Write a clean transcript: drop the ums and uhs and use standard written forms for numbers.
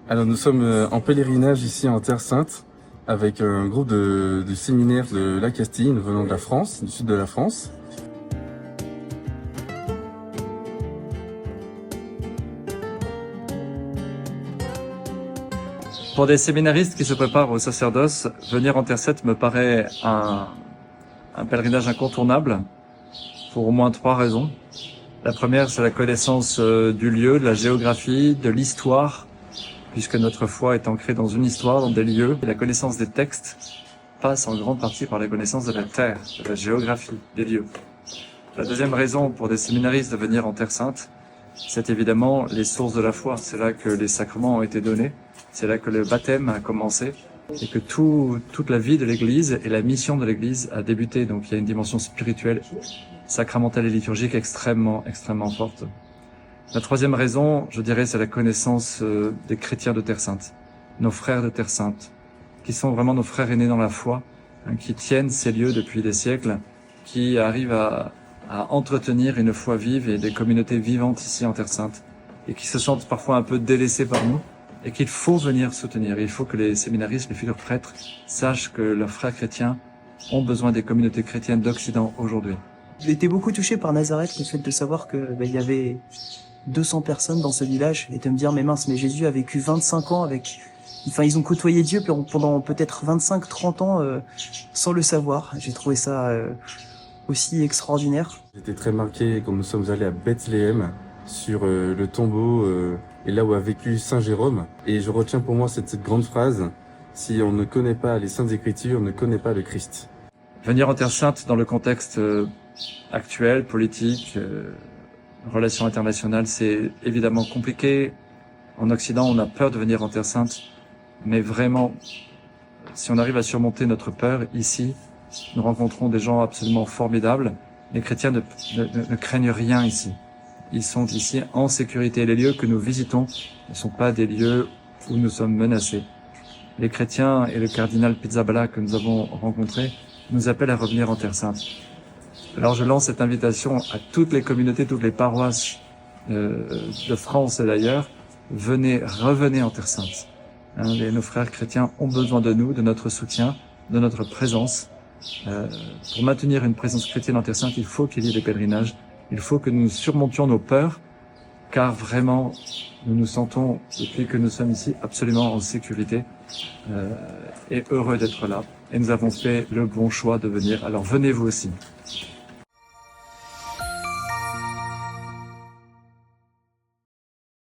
Alors nous sommes en pèlerinage ici en Terre Sainte avec un groupe de séminaires de la Castille, nous venons de la France, du sud de la France. Pour des séminaristes qui se préparent au sacerdoce, venir en Terre Sainte me paraît un pèlerinage incontournable pour au moins 3 raisons. La première, c'est la connaissance du lieu, de la géographie, de l'histoire, puisque notre foi est ancrée dans une histoire, dans des lieux. Et la connaissance des textes passe en grande partie par la connaissance de la terre, de la géographie, des lieux. La deuxième raison pour des séminaristes de venir en Terre Sainte, c'est évidemment les sources de la foi. C'est là que les sacrements ont été donnés, c'est là que le baptême a commencé et que toute la vie de l'Église et la mission de l'Église a débuté. Donc il y a une dimension spirituelle, sacramentale et liturgique extrêmement forte. La troisième raison, je dirais, c'est la connaissance des chrétiens de Terre Sainte, nos frères de Terre Sainte, qui sont vraiment nos frères aînés dans la foi, qui tiennent ces lieux depuis des siècles, qui arrivent à entretenir une foi vive et des communautés vivantes ici en Terre Sainte, et qui se sentent parfois un peu délaissés par nous, et qu'il faut venir soutenir. Il faut que les séminaristes, les futurs prêtres, sachent que leurs frères chrétiens ont besoin des communautés chrétiennes d'Occident aujourd'hui. J'ai été beaucoup touché par Nazareth, le fait de savoir que il y avait 200 personnes dans ce village, et de me dire, mais mince, mais Jésus a vécu 25 ans avec... Enfin, ils ont côtoyé Dieu pendant peut-être 25-30 ans sans le savoir. J'ai trouvé ça aussi extraordinaire. J'étais très marqué quand nous sommes allés à Bethléem, sur le tombeau et là où a vécu Saint Jérôme. Et je retiens pour moi cette grande phrase, si on ne connaît pas les Saintes Écritures, on ne connaît pas le Christ. Venir en Terre Sainte dans le contexte actuel, politique, relations internationales, c'est évidemment compliqué. En Occident, on a peur de venir en Terre Sainte, mais vraiment, si on arrive à surmonter notre peur ici, nous rencontrons des gens absolument formidables. Les chrétiens ne craignent rien ici. Ils sont ici en sécurité. Les lieux que nous visitons ne sont pas des lieux où nous sommes menacés. Les chrétiens et le cardinal Pizzaballa que nous avons rencontré nous appellent à revenir en Terre Sainte. Alors je lance cette invitation à toutes les communautés, toutes les paroisses de France et d'ailleurs. Revenez en Terre Sainte. Nos frères chrétiens ont besoin de nous, de notre soutien, de notre présence. Pour maintenir une présence chrétienne en Terre Sainte, il faut qu'il y ait des pèlerinages. Il faut que nous surmontions nos peurs, car vraiment, nous nous sentons, depuis que nous sommes ici, absolument en sécurité et heureux d'être là. Et nous avons fait le bon choix de venir. Alors venez vous aussi.